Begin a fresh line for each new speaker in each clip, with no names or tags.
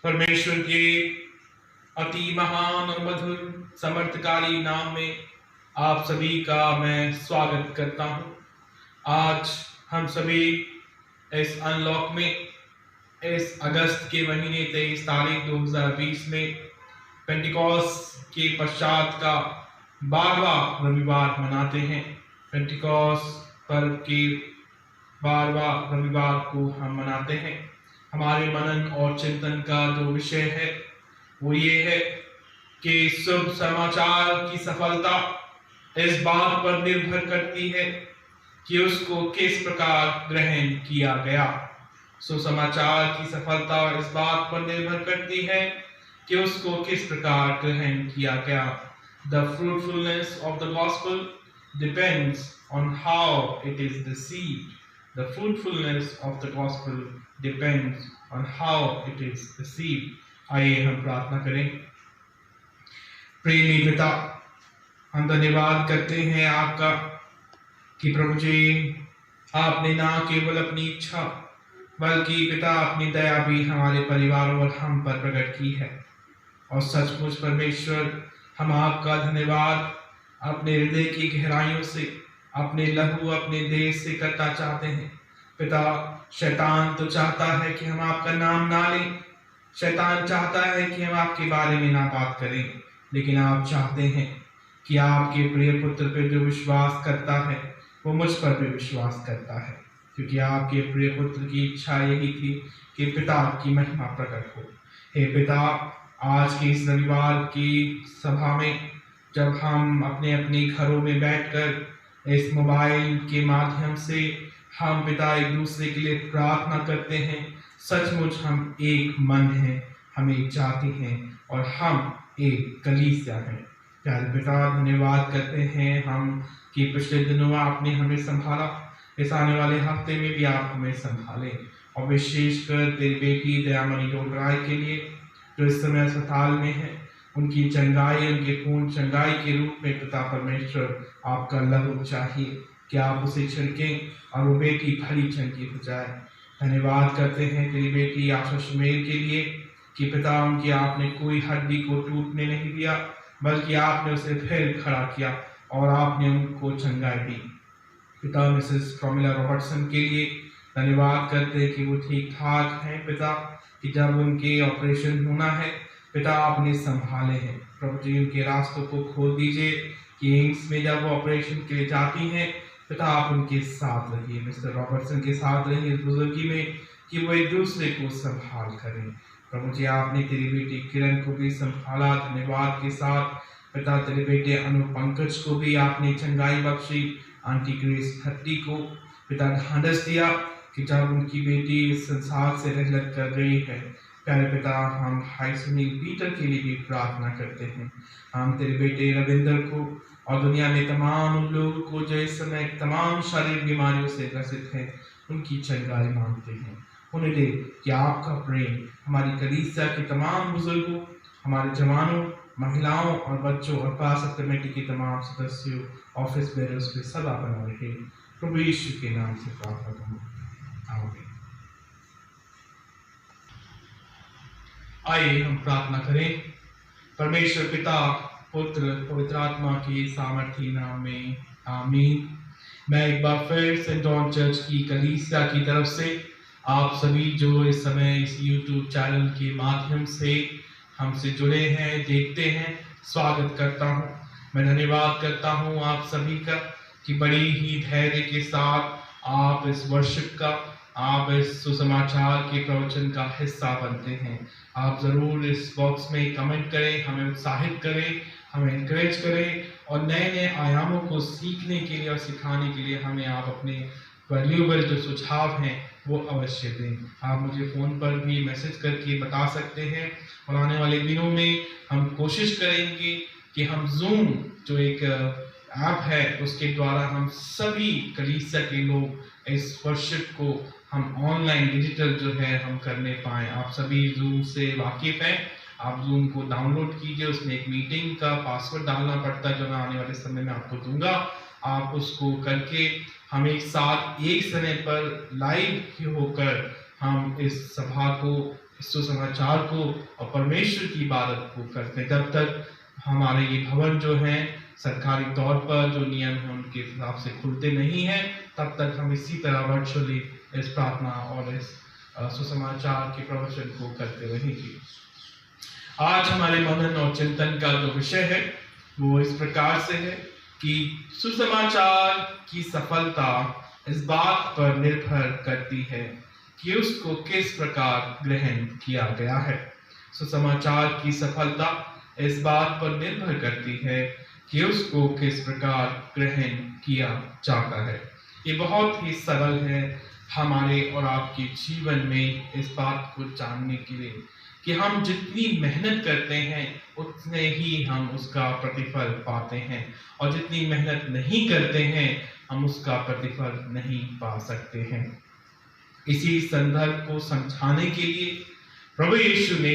परमेश्वर के अति महान और मधुर समर्थकारी नाम में आप सभी का मैं स्वागत करता हूं। आज हम सभी इस अनलॉक में इस अगस्त के महीने 23 तारीख 2020 में पेंटिकॉस्ट के पश्चात का 12वां रविवार मनाते हैं। पेंटिकॉस्ट पर्व के 12वां रविवार को हम मनाते हैं। हमारे मनन और चिंतन का जो विषय है वो ये है कि शुभ समाचार की सफलता इस बात पर निर्भर करती है कि उसको किस प्रकार ग्रहण किया गया। सुसमाचार की सफलता इस बात पर निर्भर करती है कि उसको किस प्रकार ग्रहण किया गया। The fruitfulness of the gospel depends on how it is received. The fruitfulness of the gospel depends on how it is received. आइए हम प्रार्थना करें। प्रेमी पिता, हम धन्यवाद करते हैं आपका कि प्रभु जी आपने ना केवल अपनी इच्छा बल्कि पिता अपनी दया भी हमारे परिवार और हम पर प्रकट की है। और सचमुच परमेश्वर, हम आपका धन्यवाद अपने हृदय की गहराइयों से, अपने लहू, अपने देह से करना चाहते हैं। पिता, शैतान तो चाहता है कि हम आपका नाम ना लें, शैतान चाहता है कि हम आपके बारे में ना बात करें, लेकिन आप चाहते हैं कि आपके प्रिय पुत्र पे जो विश्वास करता है वो मुझ पर भी विश्वास करता है, क्योंकि आपके प्रिय पुत्र की इच्छा यही थी कि पिता की महिमा प्रकट हो। हे पिता, आज के इस रविवार की सभा में जब हम अपने अपने घरों में बैठकर इस मोबाइल के माध्यम से हम पिता एक दूसरे के लिए प्रार्थना करते हैं, सचमुच हम एक मन हैं, हम एक जाति हैं और हम एक कलीसिया हैं। प्यारे पिता, धन्यवाद करते हैं हम कि पिछले दिनों आपने हमें संभाला, इस आने वाले हफ्ते में भी आप हमें संभालें। और विशेषकर तेरी बेटी दयामणि डोगराय के लिए जो इस समय अस्पताल में है, उनकी चंगाई, उनके पूर्ण चंगाई के रूप में पिता परमेश्वर आपका लहू चाहिए कि आप उसे छिड़कें और वो बेटी भली चंगी हो जाए। धन्यवाद करते हैं तेरी बेटी आशा सुमेर के लिए कि पिता उनकी आपने कोई हड्डी को टूटने नहीं दिया, बल्कि आपने उसे फिर खड़ा किया और आपने उनको चंगाई दी। पिता मिसेस प्रोमिला रॉबर्टसन के लिए धन्यवाद करते हैं कि वो ठीक ठाक हैं पिता, कि जब उनके ऑपरेशन होना है पिता आपने संभाले हैं। प्रभु जी उनके रास्तों को खोल दीजिए कि एम्स में जब वो ऑपरेशन के लिए जाती हैं पिता आप उनके साथ रहिए, मिस्टर रॉबर्टसन के साथ रहिए इस बुजुर्गी में कि वो एक दूसरे को संभाल करें। प्रभु जी आपने तेरी बेटी किरण को भी संभाला, धन्यवाद के साथ पिता तेरे बेटे अनु पंकज को भी आपने चंगाई बख्शी, आंटी ग्रेस भट्टी को पिता ढांढस दिया कि जब उनकी बेटी इस संसार से रहिलत कर रही है। प्यारे पिता, हम भाई सुनील पीटर के लिए भी प्रार्थना करते हैं। हम तेरे बेटे रविंदर को और दुनिया में तमाम उन लोगों को जो इस समय तमाम शारीरिक बीमारियों से ग्रसित हैं, उनकी चंगाई मांगते हैं। उन्हें दे कि आपका प्रेम हमारी कलीसिया के तमाम बुजुर्गों, हमारे जवानों, महिलाओं और बच्चों और पास कमेटी के तमाम सदस्यों, ऑफिस बेयर्स पे सदा बना रहे। प्रभु यीशु के नाम से प्रार्थना करूँ, आमीन। आइए हम प्रार्थना करें। परमेश्वर पिता, पुत्र, पवित्र आत्मा की सामर्थी नाम में आमीन। मैं एक बार फिर सेंट जॉन चर्च की कलीसिया की तरफ से आप सभी जो इस समय इस YouTube चैनल के माध्यम से हमसे जुड़े हैं, देखते हैं, स्वागत करता हूं। मैं धन्यवाद करता हूं आप सभी का कि बड़ी ही धैर्य के साथ आप इस वर्शिप का, आप इस सुसमाचार के प्रवचन का हिस्सा बनते हैं। आप ज़रूर इस बॉक्स में कमेंट करें, हमें उत्साहित करें, हमें इनकरेज करें और नए नए आयामों को सीखने के लिए और सिखाने के लिए हमें आप अपने वैल्यूएबल जो सुझाव हैं वो अवश्य दें। आप मुझे फ़ोन पर भी मैसेज करके बता सकते हैं और आने वाले दिनों में हम कोशिश करेंगे कि हम जूम जो एक ऐप है उसके द्वारा हम सभी कलीसिया के लोग इस वर्शिप को हम ऑनलाइन डिजिटल जो है हम करने पाएँ। आप सभी जूम से वाकिफ़ हैं, आप जूम को डाउनलोड कीजिए, उसमें एक मीटिंग का पासवर्ड डालना पड़ता है जो मैं आने वाले समय में आपको दूंगा। आप उसको करके हम एक साथ एक समय पर लाइव होकर हम इस सभा को सुसमाचार को और परमेश्वर की इबादत को करते हैं। जब तक हमारे ये भवन जो हैं सरकारी तौर पर जो नियम है उनके हिसाब से खुलते नहीं हैं, तब तक हम इसी तरह वर्चुअली इस प्रार्थना और इस सुसमाचार के प्रवचन को करते रहेंगे। आज हमारे मनन और चिंतन का जो विषय है वो इस प्रकार से है कि सुसमाचार की सफलता इस बात पर निर्भर करती है कि उसको किस प्रकार ग्रहण किया गया है। सुसमाचार की सफलता इस बात पर निर्भर करती है कि उसको किस प्रकार ग्रहण किया जाता है। ये बहुत ही सरल है हमारे और आपके जीवन में इस बात को जानने के लिए कि हम जितनी मेहनत करते हैं उतने ही हम उसका प्रतिफल पाते हैं, और जितनी मेहनत नहीं करते हैं हम उसका प्रतिफल नहीं पा सकते हैं। इसी संदर्भ को समझाने के लिए प्रभु यीशु ने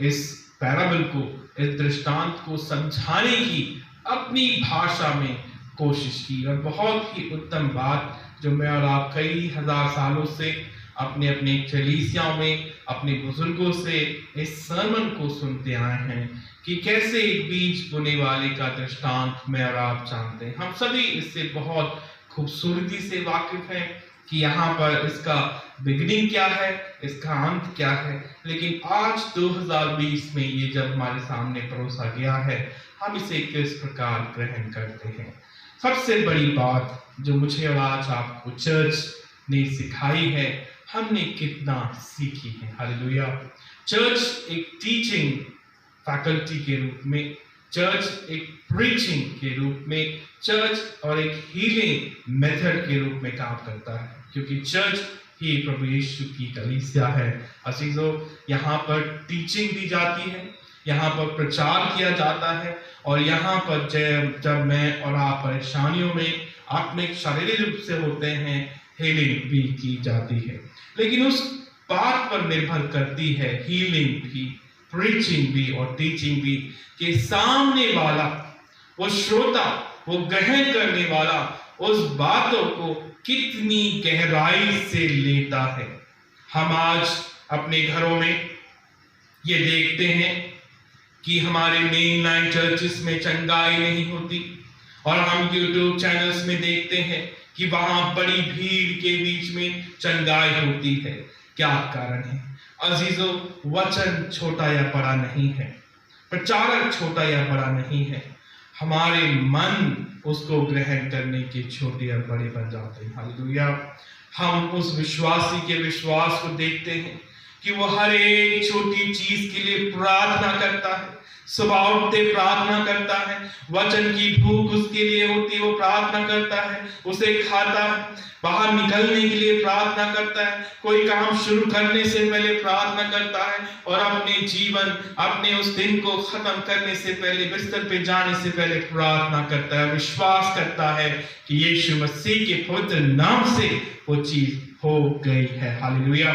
इस पैराबल को, इस दृष्टांत को समझाने की अपनी भाषा में कोशिश की। और बहुत ही उत्तम बात जो मैं और आप कई हजार सालों से अपने अपने कलीसियाओं में अपने बुजुर्गों से इस सरमन को सुनते आए हैं कि कैसे एक बीज बोने वाले का दृष्टांत मैं और आप जानते हैं। हम सभी इससे बहुत खूबसूरती से वाकिफ हैं कि यहाँ पर इसका बिगिनिंग क्या है, इसका अंत क्या है। लेकिन आज 2020 में ये जब हमारे सामने परोसा गया है, हम इसे किस प्रकार ग्रहण करते हैं। सबसे बड़ी बात जो मुझे और आज आपको चर्च ने सिखाई है, हमने कितना सीखी है। हालेलुया। चर्च एक टीचिंग फैकल्टी के रूप में, चर्च एक प्रीचिंग के रूप में, चर्च और एक हीलिंग मेथड के रूप में काम करता है, क्योंकि चर्च ही प्रभु यीशु की कलीसिया है। अजीजों, यहाँ पर टीचिंग दी जाती है, यहाँ पर प्रचार किया जाता है, और यहाँ पर जब मैं और आप परेशानियों में अपने शारीरिक रूप से होते हैं, हीलिंग भी की जाती है। लेकिन उस बात पर निर्भर करती है, हीलिंग भी, प्रीचिंग भी और टीचिंग भी, कि सामने वाला, वो श्रोता, वो ग्रहण करने वाला उस बातों को कितनी गहराई से लेता है। हम आज अपने घरों में ये देखते हैं कि हमारे मेन लाइन चर्चेस में चंगाई नहीं होती, और हम यूट्यूब चैनल्स में देखते हैं कि वहां बड़ी भीड़ के बीच में चंगाई होती है। क्या कारण है? अजीजों, वचन छोटा या बड़ा नहीं है, प्रचारक छोटा या बड़ा नहीं है, हमारे मन उसको ग्रहण करने के छोटे या बड़े बन जाते हैं। हालेलुया। हम उस विश्वासी के विश्वास को देखते हैं कि वो हर एक छोटी चीज के लिए प्रार्थना करता है, सुबह उठते प्रार्थना करता है, वचन की भूख उसके लिए होती है, वो प्रार्थना करता है, उसे खाता है, बाहर निकलने के लिए प्रार्थना करता है, कोई काम शुरू करने से पहले प्रार्थना करता है, और अपने जीवन, अपने उस दिन को खत्म करने से पहले, बिस्तर पे जाने से पहले प्रार्थना करता है, विश्वास करता है कि यीशु मसीह के पवित्र नाम से वो चीज हो गई है। हालेलुया।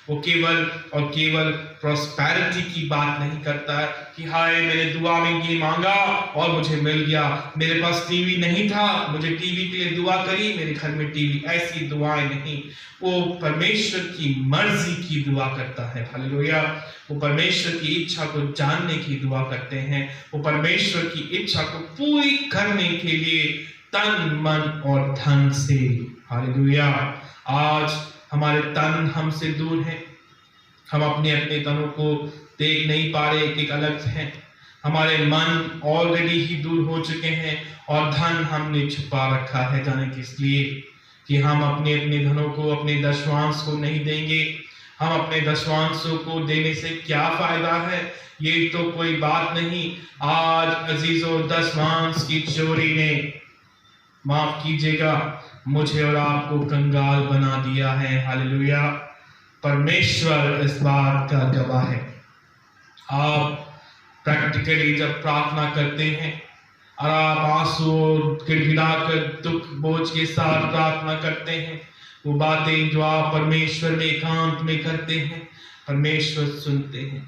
वो केवल और केवल प्रॉस्पेरिटी की बात नहीं करता है कि हाय मैंने दुआ में ये मांगा और मुझे मिल गया, मेरे पास टीवी नहीं था, मुझे टीवी के लिए दुआ करी, मेरे घर में टीवी। ऐसी दुआएं नहीं, वो परमेश्वर की मर्जी की दुआ करता है। हालेलुया। वो परमेश्वर की इच्छा को जानने की दुआ करते हैं, वो परमेश्वर की इच्छा को पूरी करने के लिए तन मन और धन से। हालेलुया। आज हमारे तन हमसे दूर हैं, हम अपने अपने तनों को देख नहीं पा रहे, एक अलग हैं। हमारे मन ऑलरेडी ही दूर हो चुके हैं, और धन हमने छुपा रखा है, जाने किस लिए कि हम अपने अपने धनों को, अपने दशवांश को नहीं देंगे। हम अपने दशवांशों को देने से क्या फायदा है, ये तो कोई बात नहीं। आज अजीजों, दशवांश की चोरी ने, माफ कीजिएगा, मुझे और आपको कंगाल बना दिया है। हालेलुया। परमेश्वर इस बात का गवाह है। आप प्रैक्टिकली जब प्रार्थना करते हैं और आप आंसू और गिड़गिड़ाकर दुख बोझ के साथ प्रार्थना करते हैं, वो बातें जो आप परमेश्वर में एकांत में करते हैं, परमेश्वर सुनते हैं।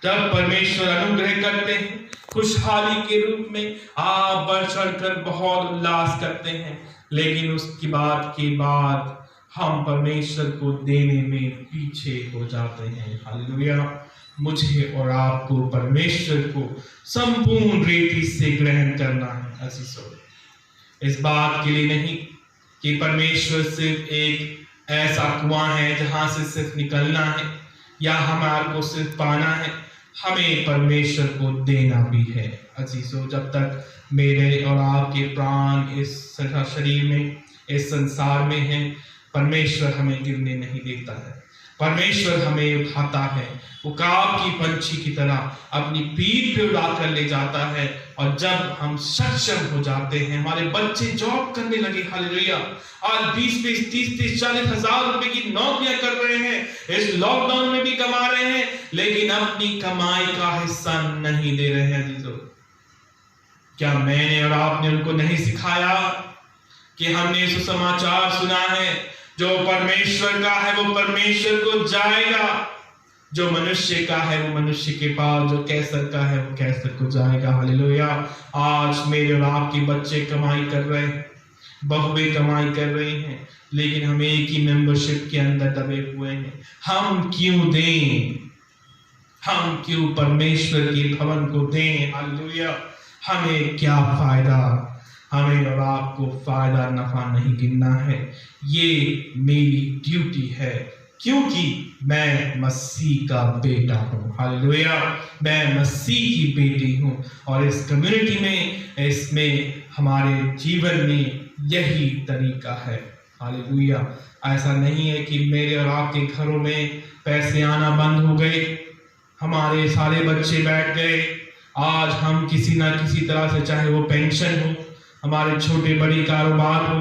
जब परमेश्वर अनुग्रह करते हैं, खुशहाली के रूप में आप बढ़ चढ़कर बहुत उल्लास करते हैं, लेकिन उसकी बात के बाद हम परमेश्वर को देने में पीछे हो जाते हैं। हालेलुया। मुझे और आपको परमेश्वर को संपूर्ण रीति से ग्रहण करना है अजीजों। इस बात के लिए नहीं कि परमेश्वर सिर्फ एक ऐसा कुआं है जहां से सिर्फ निकलना है या हमारे को सिर्फ पाना है, हमें परमेश्वर को देना भी है अजीजों। जब तक मेरे और आपके प्राण इस शरीर में, इस संसार में हैं, परमेश्वर हमें गिरने नहीं देता है। परमेश्वर हमें उठाता है, उकाब की पंछी की तरह अपनी पीठ पे उड़ा कर ले जाता है। और जब हम सक्षम हो जाते हैं, हमारे बच्चे जॉब करने लगे, हालेलुया, आज 20-20, 30-30, 40 हजार रुपए की नौकरियां कर रहे हैं, इस लॉकडाउन में भी कमा रहे हैं, लेकिन अपनी कमाई का हिस्सा नहीं दे रहे हैं अजीजों। क्या मैंने और आपने उनको नहीं सिखाया कि हमने सुसमाचार सुना है, जो परमेश्वर का है वो परमेश्वर को जाएगा, जो मनुष्य का है वो मनुष्य के पास, जो कैसर का है वो कैसर को जाएगा। हालेलुया। आज मेरे और आपके बच्चे कमाई कर रहे हैं, बहुएं कमाई कर रही हैं, लेकिन हम एक ही मेंबरशिप के अंदर दबे हुए हैं। हम क्यों दें? हम क्यों परमेश्वर के भवन को दें? हालेलुया। हमें क्या फायदा? हमें और आपको फायदा नफा नहीं गिनना है। ये मेरी ड्यूटी है, क्योंकि मैं मसीह का बेटा हूँ। हालेलुया। मैं मसीह की बेटी हूँ और इस कम्युनिटी में, इसमें हमारे जीवन में यही तरीका है। हालेलुया। ऐसा नहीं है कि मेरे और आपके घरों में पैसे आना बंद हो गए, हमारे सारे बच्चे बैठ गए। आज हम किसी ना किसी तरह से, चाहे वो पेंशन हो, हमारे छोटे बड़ी कारोबार हो,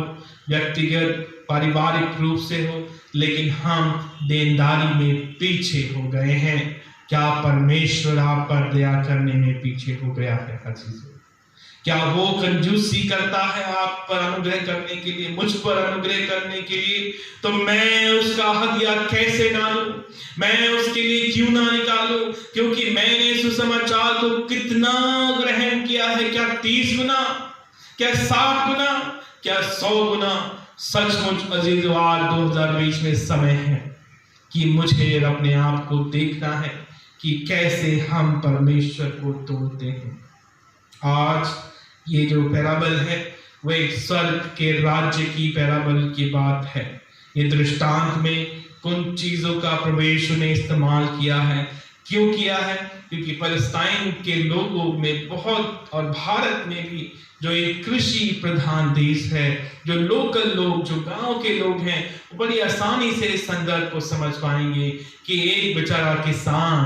व्यक्तिगत पारिवारिक रूप से हो, लेकिन हम देनदारी में पीछे हो गए हैं। क्या परमेश्वर आप पर दया करने में पीछे हो गया है अजीजों? क्या वो कंजूसी करता है आप पर अनुग्रह करने के लिए, मुझ पर अनुग्रह करने के लिए? तो मैं उसका हदिया कैसे ना लूं? मैं उसके लिए क्यों ना निकालूं? क्योंकि मैंने सुसमाचार को कितना ग्रहण किया है। क्या 30 गुना, क्या 60 गुना, क्या 100 गुना? सचमुच अजीजों, आज 2020 में समय है कि मुझे अपने आप को देखना है कि कैसे हम परमेश्वर को तोड़ते हैं। आज ये जो पैराबल है वो एक स्वर्ग के राज्य की पैराबल की बात है। ये दृष्टांत में कुछ चीजों का प्रवेश ने इस्तेमाल किया है। क्यों किया है? क्योंकि फलस्तीन के लोगों में बहुत, और भारत में भी, जो एक कृषि प्रधान देश है, जो लोकल लोग, जो गांव के लोग हैं, बड़ी आसानी से इस संदर्भ को समझ पाएंगे कि एक बेचारा किसान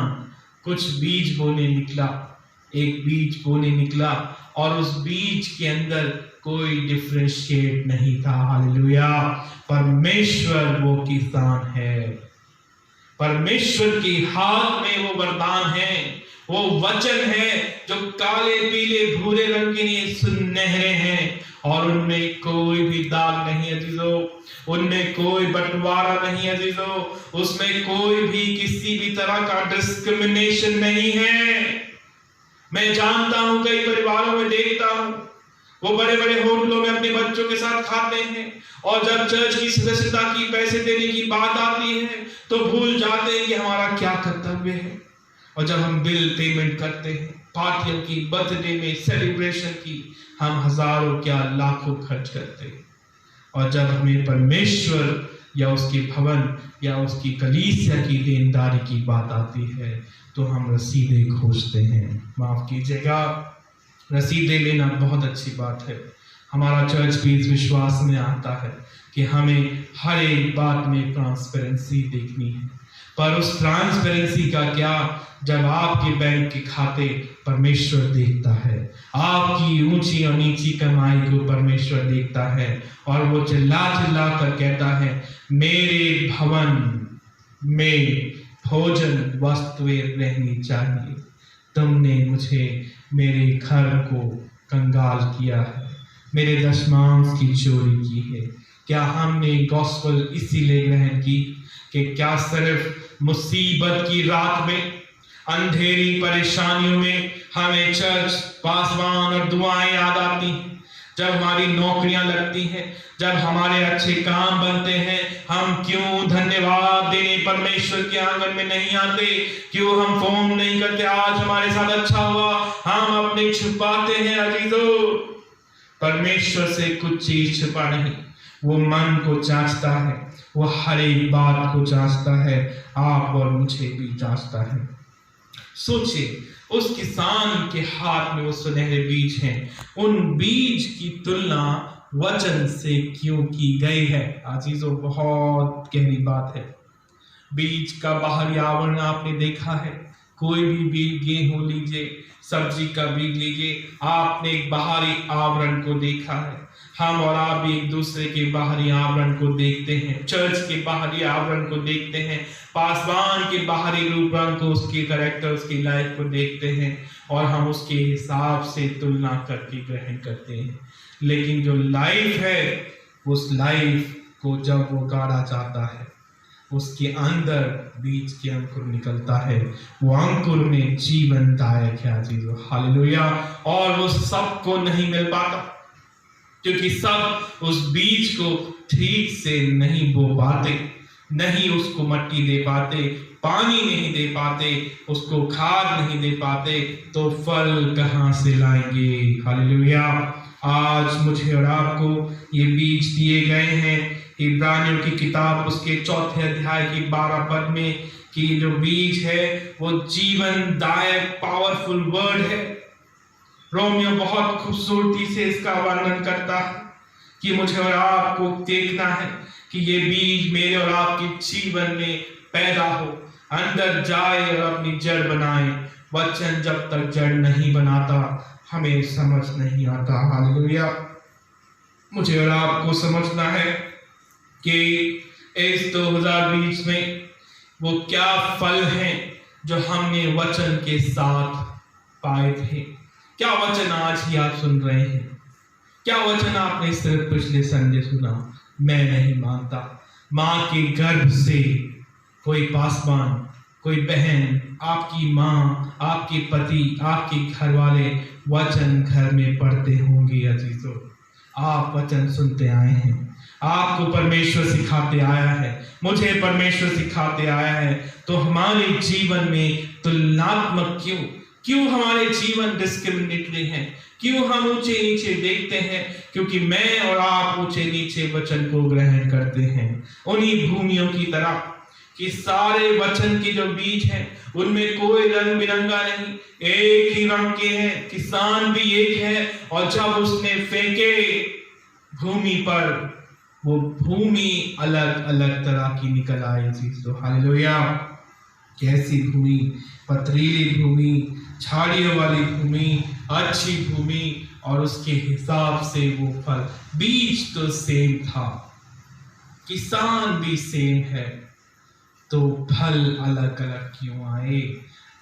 कुछ बीज बोने निकला, एक बीज बोने निकला, और उस बीज के अंदर कोई डिफरेंशिएट नहीं था। हालेलुया। परमेश्वर वो किसान है, परमेश्वर के हाथ में वो वरदान है, वो वचन है जो काले पीले भूरे रंग के सुनहरे हैं, और उनमें कोई भी दाग नहीं अजीजों, उनमें कोई बंटवारा नहीं अजीजों, उसमें कोई भी किसी भी तरह का डिस्क्रिमिनेशन नहीं है। मैं जानता हूं, कई परिवारों में देखता हूं, वो बड़े बड़े होटलों में अपने बच्चों के साथ खाते हैं, और जब चर्च की सदस्यता की, पैसे देने की बात आती है तो भूल जाते हैं कि हमारा क्या कर्तव्य है। और जब हम बिल पेमेंट करते हैं, पार्टियों की, बर्थडे में, सेलिब्रेशन की, हम हजारों क्या लाखों खर्च करते हैं। और जब हमें परमेश्वर या उसके भवन या उसकी कलीसिया की देनदारी की बात आती है तो हम रसीदें खोजते हैं। माफ कीजिएगा, रसीदें लेना बहुत अच्छी बात है। हमारा चर्च भी इस विश्वास में आता है कि हमें हर एक बात में ट्रांसपेरेंसी देखनी है। पर उस ट्रांसपेरेंसी का क्या, जब आपके बैंक के खाते परमेश्वर देखता है, आपकी ऊंची और नीची कमाई को परमेश्वर देखता है, और वो चिल्ला चिल्ला कर कहता है, मेरे भवन में भोजन वस्तुएं रहनी चाहिए। तुमने मुझे, मेरे घर को कंगाल किया है, मेरे दशमांश की चोरी की है। क्या हमने गॉस्पेल इसीलिए ग्रहण की कि क्या सिर्फ मुसीबत की रात में, अंधेरी परेशानियों में हमें चर्च, पासवान और दुआएं याद आती हैं? जब हमारी नौकरियां लगती हैं, जब हमारे अच्छे काम बनते हैं, हम क्यों धन्यवाद देने परमेश्वर के आंगन में नहीं आते? क्यों हम फोन नहीं करते, आज हमारे साथ अच्छा हुआ? हम अपने छुपाते हैं अजीजों। परमेश्वर से कुछ चीज छुपा नहीं, वो मन को जांचता है, वो हर एक बात को जांचता है, आप और मुझे भी जांचता है। सोचिए, उस किसान के हाथ में वो सुनहरे बीज हैं, उन बीज की तुलना वचन से क्यों की गई है? अजीजों, बहुत गहरी बात है। बीज का बाहरी आवरण आपने देखा है, कोई भी बीज, गेहूं लीजिए, सब्जी का बीज लीजिए, आपने एक बाहरी आवरण को देखा है। हम और आप भी एक दूसरे के बाहरी आवरण को देखते हैं, चर्च के बाहरी आवरण को देखते हैं, पासवान के बाहरी रूप रंग को, उसके कैरेक्टर, उसकी लाइफ को देखते हैं और हम उसके हिसाब से तुलना करके ग्रहण करते हैं। लेकिन जो लाइफ है, उस लाइफ को जब वो गाड़ा जाता है, उसके अंदर बीज के अंकुर निकलता है, वो अंकुर में जीवनदायक है अजीजों, हालेलुया। और वो सबको नहीं मिल पाता, क्योंकि सब उस बीज को ठीक से नहीं बो पाते, नहीं उसको मिट्टी दे पाते, पानी नहीं दे पाते, उसको खाद नहीं दे पाते, तो फल कहां से लाएंगे? हालेलुया। आज मुझे और आपको ये बीज दिए गए हैं इब्रानियों की किताब उसके 4 अध्याय की 12 पद में, कि जो बीज है वो जीवनदायक पावरफुल वर्ड है। रोमियो बहुत खूबसूरती से इसका वर्णन करता है कि मुझे और आपको देखना है कि ये बीज मेरे और आपके जीवन में पैदा हो, अंदर जाए और अपनी जड़ बनाए। वचन जब तक जड़ नहीं बनाता, हमें समझ नहीं आता। हालेलुया। मुझे और आपको समझना है कि इस 2020 में वो क्या फल हैं जो हमने वचन के साथ पाए थे। क्या वचन आज ही आप सुन रहे हैं? क्या वचन आपने सिर्फ पिछले संडे सुना? मैं नहीं मानता। माँ के गर्भ से कोई पासवान, कोई बहन, आपकी माँ, आपके पति, आपके घर वाले वचन घर में पढ़ते होंगे। अजीजों, आप वचन सुनते आए हैं, आपको परमेश्वर सिखाते आया है, मुझे परमेश्वर सिखाते आया है। तो हमारे जीवन में तुलनात्मक क्यों हमारे जीवन डिस्क्रिमिनेटरी हैं? क्यों हम ऊंचे नीचे देखते हैं? क्योंकि मैं और आप ऊंचे नीचे वचन को ग्रहण करते हैं उन्हीं भूमियों की तरह कि सारे वचन के जो बीज हैं उनमें कोई रंग बिरंगा नहीं, एक ही रंग के हैं, किसान भी एक है। और जब उसने फेंके भूमि पर, वो भूमि अलग अलग तरह की निकल आई। तो हालेलुया। कैसी भूमि? पथरीली भूमि, झाड़ियों वाली भूमि, अच्छी भूमि, और उसके हिसाब से वो फल। बीज तो सेम था, किसान भी सेम है, तो फल अलग अलग क्यों आए?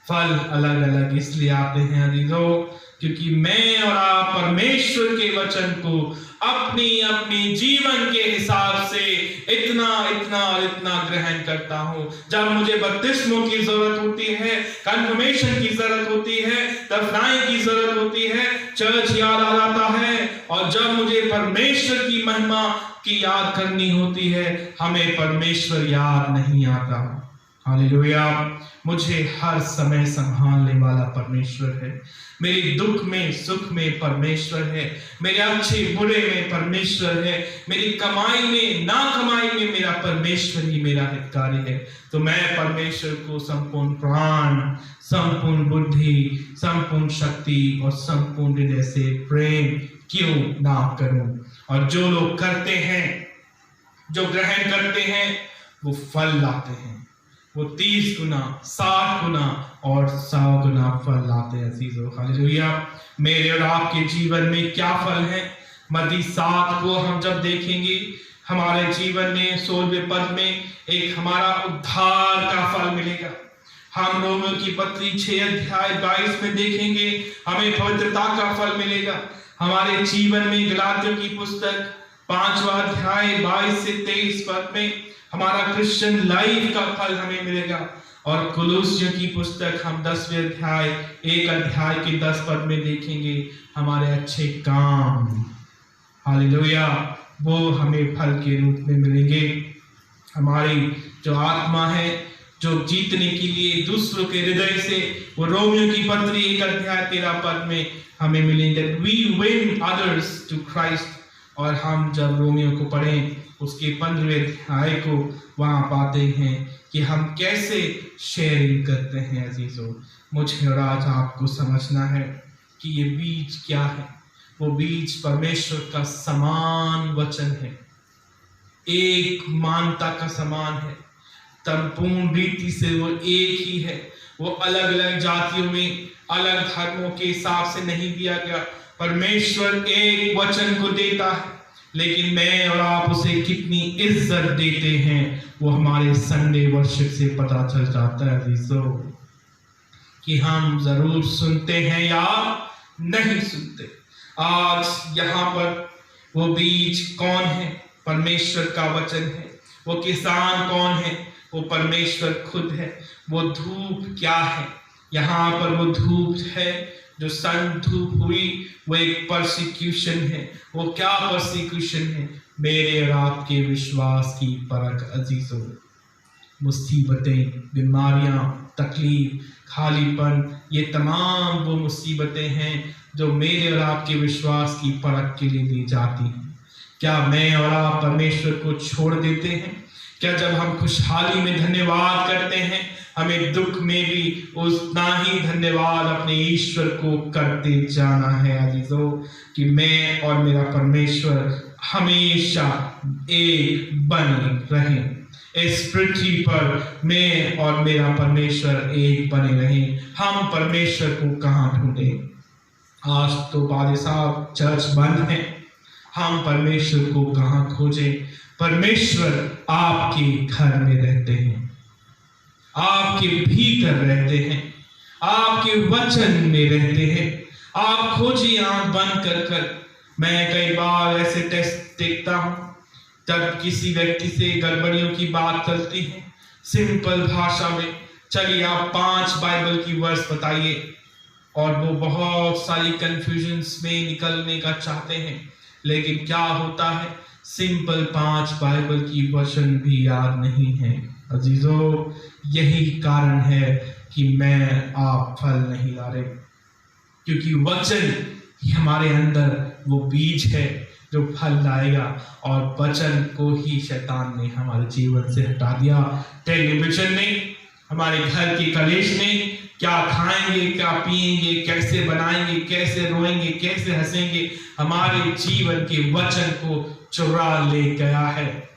फल अलग अलग इसलिए आते हैं अजीजों, क्योंकि मैं और आप परमेश्वर के वचन को अपनी अपनी जीवन के हिसाब से इतना इतना इतना ग्रहण करता हूं। जब मुझे बपतिस्मों की जरूरत होती है, कन्फर्मेशन की जरूरत होती है, दफनाई की जरूरत होती है, चर्च याद आ जाता है। और जब मुझे परमेश्वर की महिमा की याद करनी होती है, हमें परमेश्वर याद नहीं आता। हालेलुया। मुझे हर समय संभालने वाला परमेश्वर है। मेरे दुख में सुख में परमेश्वर है, मेरे अच्छे बुरे में परमेश्वर है, मेरी कमाई में ना कमाई में मेरा परमेश्वर ही मेरा हितकारी है। तो मैं परमेश्वर को संपूर्ण प्राण, संपूर्ण बुद्धि, संपूर्ण शक्ति और संपूर्ण हृदय से प्रेम क्यों ना करूं? और जो लोग करते हैं, जो ग्रहण करते हैं, वो फल लाते हैं। वो 30 गुना, 60 गुना और 100 गुना फल लाते हैं अजीजों। हालेलुया। मेरे और आपके जीवन में क्या फल है? मत्ती 7 को हम जब देखेंगे, हमारे जीवन में 16वें पद में एक हमारा उद्धार का फल मिलेगा। हम रोमियों की पत्री 6 अध्याय 22 में देखेंगे, हमें पवित्रता का फल मिलेगा। हमारे जीवन में गलातियों की पुस्तक 5वां अध्याय 22 से 23 पद में हमारा क्रिश्चियन लाइफ का फल हमें मिलेगा। और कुलुस्सियों की पुस्तक हम 10वें अध्याय 1 अध्याय के 10 पद में देखेंगे, हमारे अच्छे काम, हालेलुया, वो हमें फल के रूप में मिलेंगे। हमारी जो आत्मा है, जो जीतने के लिए दूसरों के हृदय से, वो रोमियो की पत्री 1 अध्याय 13 पद में हमें मिलेंगे, we win others to Christ। और हम जब रोमियो को पढ़ें, उसके 15वें अध्याय को वहां पाते हैं कि हम कैसे शेयरिंग करते हैं। अजीजों, मुझे और आज आपको समझना है कि ये बीज क्या है। वो बीज परमेश्वर का समान वचन है, एक मानता का समान है, संपूर्ण रीति से वो एक ही है। वो अलग अलग जातियों में, अलग धर्मों के हिसाब से नहीं दिया गया। परमेश्वर एक वचन को देता है, लेकिन मैं और आप उसे कितनी इज्जत देते हैं वो हमारे संडे वर्शिप से पता चल जाता है अजीजों, कि हम जरूर सुनते हैं या नहीं सुनते। आज यहाँ पर वो बीज कौन है? परमेश्वर का वचन है। वो किसान कौन है? वो परमेश्वर खुद है। वो धूप क्या है? यहाँ पर वो धूप है, जो सन धूप हुई, वो एक परसिक्यूशन है। वो क्या परसिक्यूशन है? मेरे और आपके विश्वास की परख अजीजों। मुसीबतें, बीमारियां, तकलीफ, खालीपन, ये तमाम वो मुसीबतें हैं जो मेरे और आपके विश्वास की परख के लिए दी जाती हैं। क्या मैं और आप परमेश्वर को छोड़ देते हैं? क्या जब हम खुशहाली में धन्यवाद करते हैं, हमें दुख में भी उतना ही धन्यवाद अपने ईश्वर को करते जाना है अजीजों, कि मैं और मेरा परमेश्वर हमेशा एक बने रहें। इस पृथ्वी पर मैं और मेरा परमेश्वर एक बने रहें। हम परमेश्वर को कहाँ ढूंढें? आज तो बादे साहब चर्च बंद है, हम परमेश्वर को कहाँ खोजें? परमेश्वर आपके घर में रहते हैं, आपके भीतर रहते हैं, आपके वचन में रहते हैं। आप खोजिए आंख बंद कर कर। मैं कई बार ऐसे टेस्ट देखता हूं, तब किसी व्यक्ति से गड़बड़ियों की बात चलती है सिंपल भाषा में, चलिए आप 5 बाइबल की वर्स बताइए, और वो बहुत सारी कंफ्यूजन्स में निकलने का चाहते हैं, लेकिन क्या होता है, सिंपल 5 बाइबल की वचन भी याद नहीं है अजीजों। यही कारण है कि मैं आप फल नहीं ला रहे, क्योंकि वचन हमारे अंदर वो बीज है जो फल लाएगा, और वचन को ही शैतान ने हमारे जीवन से हटा दिया। टेलीविजन ने, हमारे घर के कलेश ने, क्या खाएंगे, क्या पिएंगे, कैसे बनाएंगे, कैसे रोएंगे, कैसे हंसेंगे, हमारे जीवन के वचन को चुरा ले गया है।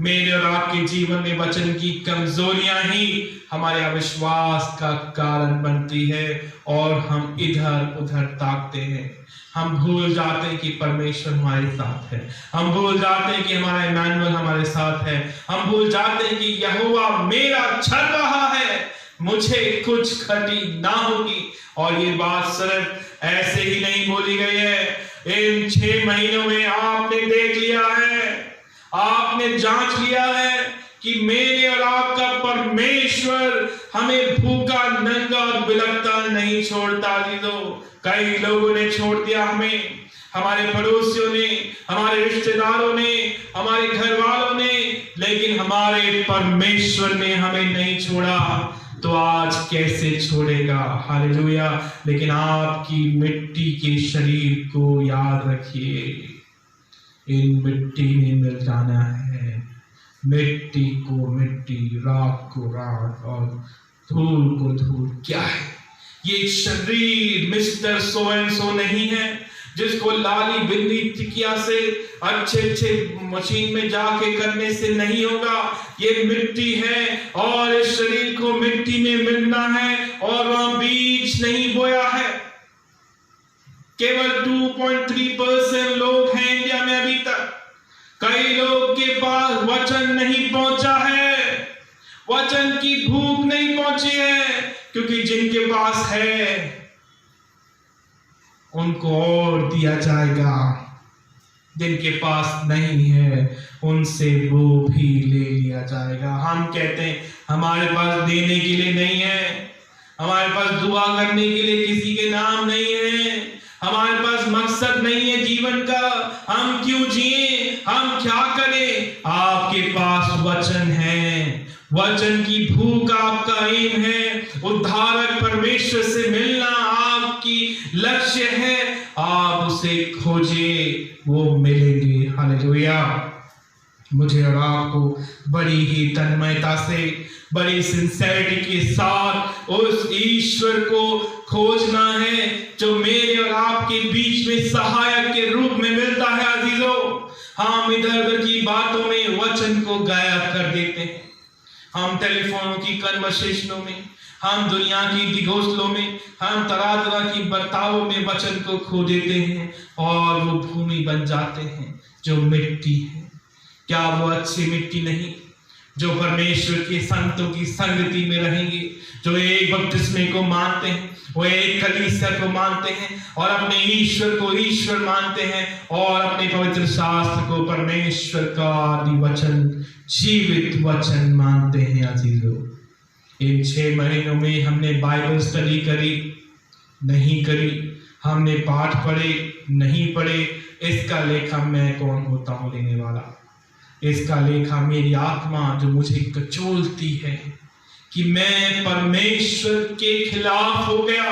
मेरे और आपके जीवन में वचन की कमजोरियां ही हमारे अविश्वास का कारण बनती है, और हम इधर उधर ताकते हैं। हम भूल जाते हैं कि परमेश्वर हमारे साथ है। हम भूल जाते हैं कि हमारा इमानुएल हमारे साथ है। हम भूल जाते हैं कि यहोवा मेरा चरवाहा है, मुझे कुछ घटी ना होगी। और ये बात सिर्फ ऐसे ही नहीं बोली गई है। इन 6 महीनों में आपने देख लिया है, आपने जांच लिया है कि मेरे और आपका परमेश्वर हमें भूखा, नंगा और बिलखता नहीं छोड़ता। कई लोगों ने छोड़ दिया हमें, हमारे पड़ोसियों ने, हमारे रिश्तेदारों ने, हमारे घर वालों ने, लेकिन हमारे परमेश्वर ने हमें नहीं छोड़ा। तो आज कैसे छोड़ेगा? हालेलुया। लेकिन आपकी मिट्टी के शरीर को याद रखिए, इन मिट्टी में मिल जाना है। मिट्टी को मिट्टी, राख को राख, और धूल को धूल। क्या है ये शरीर? मिस्टर सो एंड सो नहीं है, जिसको लाली बिंदी टिकिया से अच्छे मशीन में जाके करने से नहीं होगा। ये मिट्टी है, और इस शरीर को मिट्टी में मिलना है, और वहां बीज नहीं बोया है। केवल 2.3% लोग हैं इंडिया में अभी तक। कई लोग के पास वचन नहीं पहुंचा है, वचन की भूख नहीं पहुंची है, क्योंकि जिनके पास है उनको और दिया जाएगा, जिनके पास नहीं है उनसे वो भी ले लिया जाएगा। हम कहते हैं हमारे पास देने के लिए नहीं है, हमारे पास दुआ करने के लिए किसी के नाम नहीं है, हमारे पास मकसद नहीं है जीवन का, हम क्यों जिए, हम क्या करें। आपके पास वचन है, वचन की भूख आपका एम है, उद्धारक परमेश्वर से मिलना आपकी लक्ष्य है। आप उसे खोजिए, वो मिलेंगे। हालेलुया। मुझे और आपको बड़ी ही तन्मयता से, बड़ी सिंसेरिटी के साथ उस ईश्वर को खोजना है जो मेरे और आपके बीच में सहायक के रूप में मिलता है। अजीजों, हम इधर उधर की बातों में वचन को गायब कर देते हैं। हम टेलीफोनों की कन्वर्सेशनों में, हम दुनिया की दिगोसलों में, हम तरह तरह की बर्तावों में वचन को खो देते हैं और वो भूमि बन जाते हैं जो मिट्टी है। क्या वो अच्छी मिट्टी नहीं जो परमेश्वर के संतों की संगति में रहेंगे, जो एक बपतिस्मे को मानते हैं, वो एक कलीसिया को मानते हैं और अपने ईश्वर को ईश्वर मानते हैं और अपने पवित्र शास्त्र को परमेश्वर का आदि वचन, जीवित वचन मानते हैं। अजीजों, इन 6 महीनों में हमने बाइबल स्टडी करी नहीं करी, हमने पाठ पढ़े नहीं पढ़े, इसका लेखा मैं कौन होता हूं लेने वाला। इसका लेखा मेरी आत्मा जो मुझे कचोलती है कि मैं परमेश्वर के खिलाफ हो गया,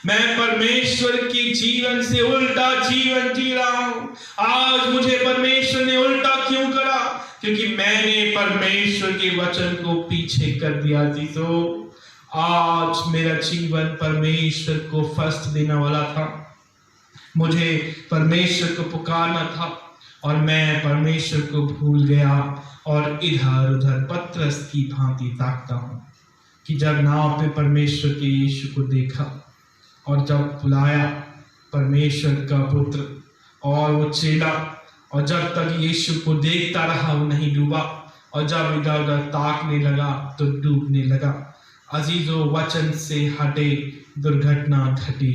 मैं परमेश्वर के जीवन से उल्टा जीवन जी रहा हूं। आज मुझे परमेश्वर ने उल्टा क्यों करा? क्योंकि मैंने परमेश्वर के वचन को पीछे कर दिया। जीजो, आज मेरा जीवन परमेश्वर को फर्स्ट देने वाला था, मुझे परमेश्वर को पुकारना था और मैं परमेश्वर को भूल गया और इधर उधर पतरस की भांति ताकता हूं कि जब नाव पे परमेश्वर के यीशु को देखा और जब बुलाया परमेश्वर का पुत्र और वो चेला, और जब तक यीशु को देखता रहा वो नहीं डूबा, और जब इधर उधर ताकने लगा तो डूबने लगा। अजीजों, वचन से हटे दुर्घटना घटी।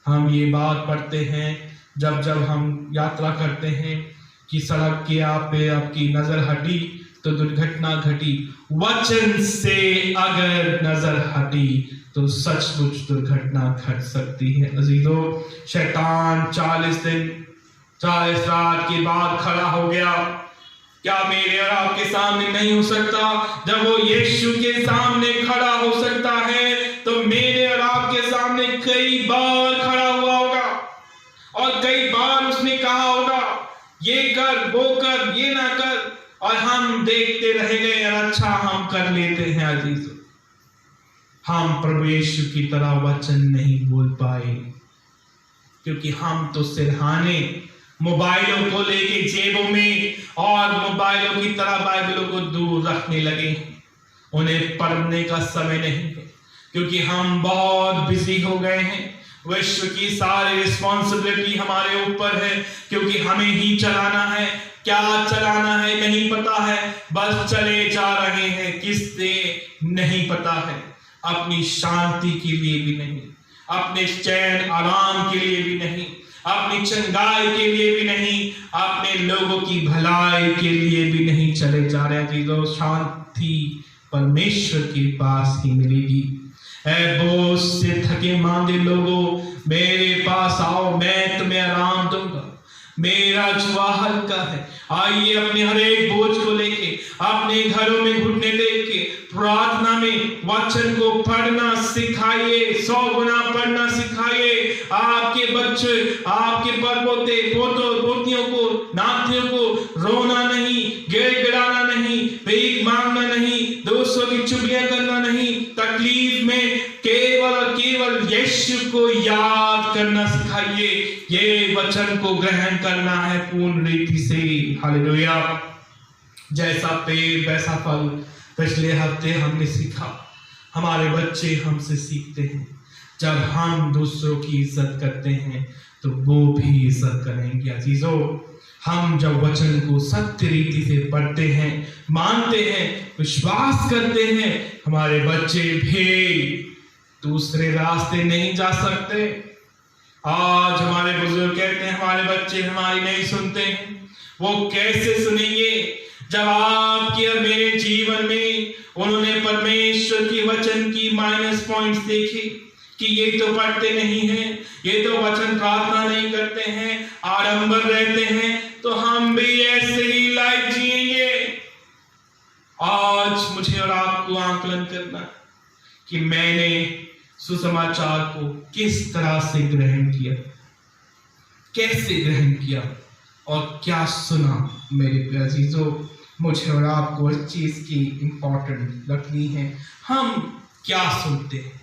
हम ये बात पढ़ते हैं जब जब हम यात्रा करते हैं कि सड़क के आप पे आपकी नजर हटी तो दुर्घटना घटी। वचन से अगर नजर हटी तो सचमुच दुर्घटना घट सकती है। अजीजों, शैतान 40 दिन 40 रात के बाद खड़ा हो गया। क्या मेरे और आपके सामने नहीं हो सकता? जब वो यीशु के सामने खड़ा हो सकता है तो मेरे और आपके सामने कई बार खड़ा हुआ होगा और कई बार उसने कहा होगा ये कर, वो कर, ये ना कर, और हम देखते रह गए और अच्छा हम कर लेते हैं। अजीजों, हम प्रभु यीशु की तरह वचन नहीं बोल पाए क्योंकि हम तो सिरहाने मोबाइलों को लेके जेबों में और मोबाइलों की तरह बाइबलों को दूर रखने लगे। उन्हें पढ़ने का समय नहीं है क्योंकि हम बहुत बिजी हो गए हैं। विश्व की सारी रिस्पॉन्सिबिलिटी हमारे ऊपर है क्योंकि हमें ही चलाना है। क्या चलाना है नहीं पता है, बस चले जा रहे हैं, किससे नहीं पता है। अपनी शांति के लिए भी नहीं, अपने चैन आराम के लिए भी नहीं, अपनी चंगाई के लिए भी नहीं, अपने लोगों की भलाई के लिए भी नहीं चले जा रहे हैं। जीजो, शांति परमेश्वर के पास ही मिलेगी। ऐ बोझ से थके मांदे लोगों, मेरे पास आओ, मैं तुम्हें आराम दूंगा। मेरा जुआ हल्का है। आइए अपने हर एक बोझ को लेके अपने घरों में घुटने लेके प्रार्थना में वचन को पढ़ना सिखाइए, 100 गुना पढ़ना सिखाइए। आपके बच्चे, आपके परपोते, पोतों पोतियों को, नातियों को रोना नहीं, गिड़गिड़ाना नहीं, भीख मांगना नहीं, दोस्तों की चुगलियां करना नहीं, तकलीफ में केवल और केवल यीशु को याद करना सिखाइए। ये वचन को ग्रहण करना है पूर्ण रीति से। हालेलुया। जैसा पेड़ वैसा फल, पिछले हफ्ते हमने सीखा, हमारे बच्चे हमसे सीखते हैं। जब हम दूसरों की इज्जत करते हैं तो वो भी इज्जत करेंगे। अजीजों, हम जब वचन को सत्य रीति से पढ़ते हैं, मानते हैं, विश्वास करते हैं, हमारे बच्चे भी दूसरे रास्ते नहीं जा सकते। आज हमारे बुजुर्ग कहते हैं हमारे बच्चे हमारी नहीं सुनते हैं। वो कैसे सुनेंगे जब आपके और मेरे जीवन में उन्होंने परमेश्वर के वचन की माइनस पॉइंट्स देखे कि ये तो पढ़ते नहीं हैं, ये तो वचन प्रार्थना नहीं करते हैं, आडंबर रहते हैं, तो हम भी ऐसे ही लाइफ जिएंगे। आज मुझे और आपको आकलन करना कि मैंने सुसमाचार को किस तरह से ग्रहण किया, कैसे ग्रहण किया और क्या सुना। मेरे प्यारे अजीजों, मुझे और आपको इस चीज की इंपॉर्टेंट रखनी है। हम क्या सुनते हैं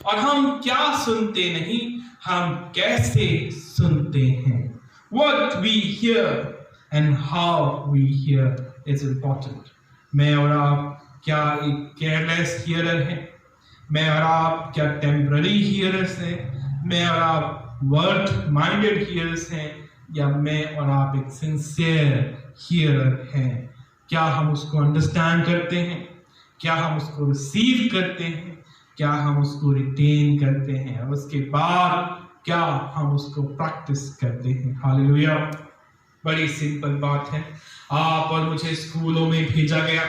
और हम क्या सुनते नहीं, हम कैसे सुनते हैं। What we hear and how we hear is important. मैं और आप क्या एक केयरलेस हियरर हैं? मैं और आप क्या टेम्पररी हियरर्स हैं? मैं और आप वर्थ माइंडेड हियरर्स हैं, या मैं और आप एक सिंसियर हियरर हैं? क्या हम उसको अंडरस्टैंड करते हैं? क्या हम उसको रिसीव करते हैं? क्या हम उसको रिटेन करते हैं? और उसके बाद क्या हम उसको प्रैक्टिस करते हैं? हालेलुया। बड़ी सिंपल बात है। आप और मुझे स्कूलों में भेजा गया।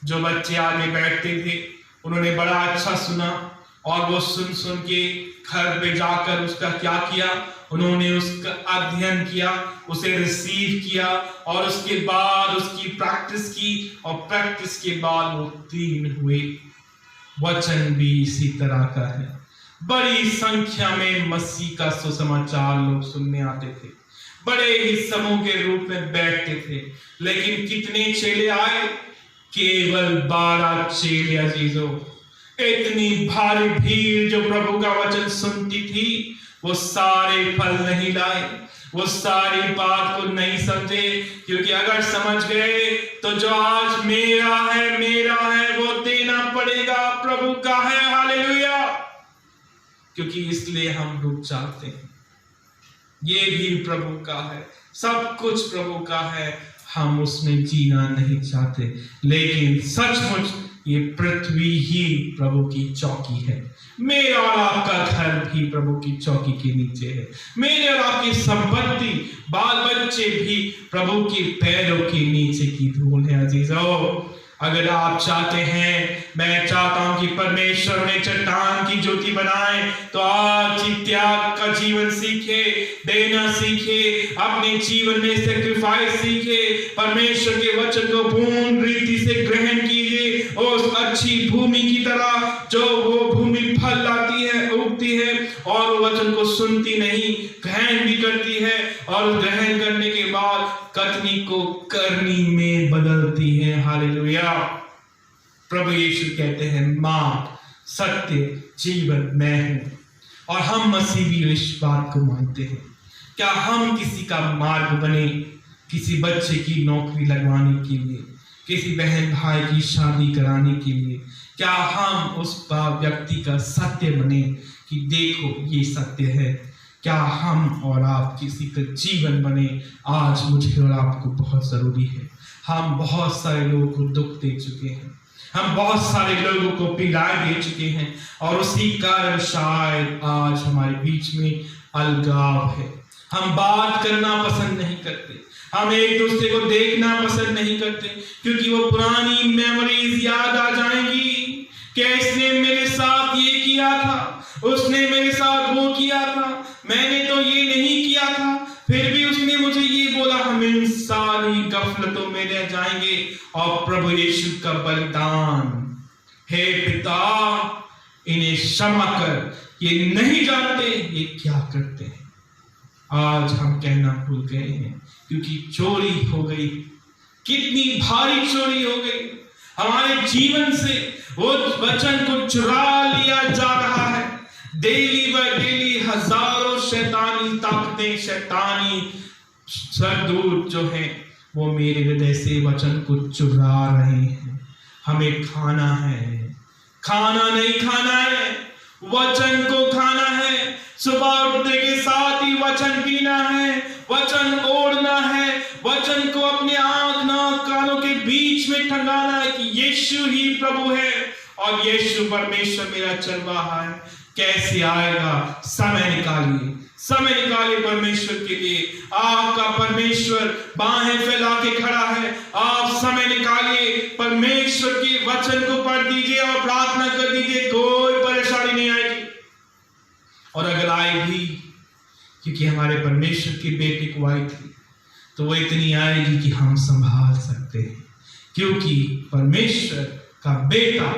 जो बच्चे आगे बैठते थे उन्होंने बड़ा अच्छा सुना, और वो सुन सुन के घर पे जाकर उसका क्या किया, उन्होंने उसका अध्ययन किया, उसे रिसीव किया, और उसके बाद उसकी प्रैक्टिस की, और प्रैक्टिस के बाद वो तीन हुए। वचन भी इसी तरह का है। बड़ी संख्या में मसीह का सुसमाचार लोग सुनने आते थे, बड़े ही समूह के रूप में बैठते थे, लेकिन कितने चेले आए? केवल 12 चेले अजीजों। इतनी भारी भीड़ जो प्रभु का वचन सुनती थी, वो सारे फल नहीं लाए, वो सारी बात को नहीं समझे, क्योंकि अगर समझ गए तो जो आज मेरा है वो देना पड़ेगा, प्रभु का है। हालेलुया। क्योंकि इसलिए हम रुक जाते हैं। ये भी प्रभु का है, सब कुछ प्रभु का है, हम उसमें जीना नहीं चाहते। लेकिन सचमुच ये पृथ्वी ही प्रभु की चौकी है। मेरा और आपका घर भी प्रभु की चौकी के नीचे है। मेरे और आपकी संपत्ति, बाल बच्चे भी प्रभु के पैरों के नीचे की धूल है अजीजों। अगर आप चाहते हैं, मैं चाहता हूं कि परमेश्वर ने चट्टान की ज्योति बनाए, तो आज ही त्याग का जीवन सीखे, देना सीखे, अपने जीवन में सैक्रिफाइस सीखे, परमेश्वर के वचन को पूर्ण रीति से ग्रहण कीजिए, उस अच्छी भूमि की तरह जो वो भूमि फल लाती है, उगती है, और वचन को सुनती नहीं, ग्रहण भी करती है, और ग्रहण करने के बाद कथनी को करनी में बदलती है। हालेलुया। प्रभु यीशु कहते हैं, मार्ग, सत्य, जीवन मैं हूं, और हम मसीह भी इस बात को मानते हैं। क्या हम किसी का मार्ग बने, किसी बच्चे की नौकरी लगवाने के लिए, किसी बहन भाई की शादी कराने के लिए? क्या हम उस व्यक्ति का सत्य बने कि देखो ये सत्य है? क्या हम और आप किसी का जीवन बने? आज मुझे और आपको बहुत जरूरी है। हम बहुत सारे लोगों को दुख दे चुके हैं, हम बहुत सारे लोगों को पीड़ाएं दे चुके हैं, और उसी कारण शायद आज हमारे बीच में अलगाव है। हम बात करना पसंद नहीं करते, हम एक दूसरे को देखना पसंद नहीं करते, क्योंकि वो पुरानी मेमोरीज याद आ जाएंगी। क्या इसने मेरे साथ ये किया था, उसने मेरे साथ वो किया था, मैंने तो ये नहीं किया था, फिर भी उसने मुझे ये बोला। हम इन सारी गफलतों में रह जाएंगे, और प्रभु यीशु का बलिदान, हे पिता इन्हें क्षमा कर, ये नहीं जानते ये क्या करते हैं। आज हम कहना भूल गए हैं, क्योंकि चोरी हो गई। कितनी भारी चोरी हो गई हमारे जीवन से, वो वचन को चुरा लिया जा रहा है। डेली बाय डेली हजारों शैतानी ताकतें, शैतानी सरदूत जो हैं, वो मेरे हृदय से वचन को चुरा रहे हैं। हमें खाना है, खाना नहीं खाना है, वचन को खाना है। सुबह उठने के साथ ही वचन पीना है, वचन ओढ़ना है, वचन को अपने आंख नाक कानों के बीच में टंगाना है कि यीशु ही प्रभु है, और यीशु परमेश्वर मेरा चरवाहा है। कैसे आएगा? समय निकालिए, समय निकालिए परमेश्वर के लिए। आपका परमेश्वर बाहें फैला के खड़ा है। आप समय निकालिए, परमेश्वर के वचन को पढ़ दीजिए और प्रार्थना कर दीजिए, कोई परेशानी नहीं आएगी। और अगर आई भी, क्योंकि हमारे परमेश्वर की बेटी को आई थी, तो वो इतनी आएगी कि हम संभाल सकते हैं, क्योंकि परमेश्वर का बेटा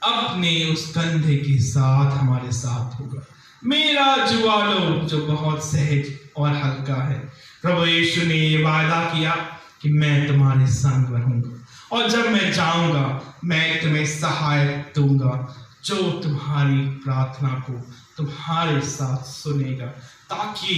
अपने उस कंधे के साथ हमारे साथ होगा। मेरा जुआलो जो बहुत सहज और हल्का है। प्रभु यीशु ने ये वादा किया कि मैं तुम्हारे संग रहूंगा, और जब मैं जाऊंगा मैं तुम्हें सहायक दूंगा, जो तुम्हारी प्रार्थना को तुम्हारे साथ सुनेगा, ताकि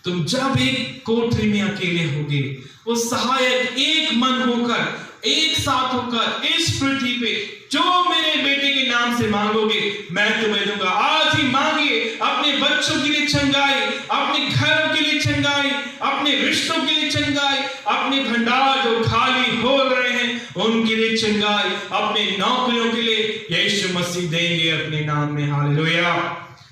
तुम जब एक कोठरी में अकेले होगे, वो सहायक एक मन होकर, एक साथ होकर इस पृथ्वी पे जो मेरे बेटे के नाम से मांगोगे मैं तुम्हें दूंगा। आज ही मांगिए, अपने बच्चों के लिए चंगाई, अपने घरों के लिए चंगाई, अपने रिश्तों के लिए चंगाई, अपने भंडार जो खाली हो रहे हैं उनके लिए चंगाई, अपने नौकरियों के लिए यीशु मसीह देंगे अपने नाम में। हालेलुया।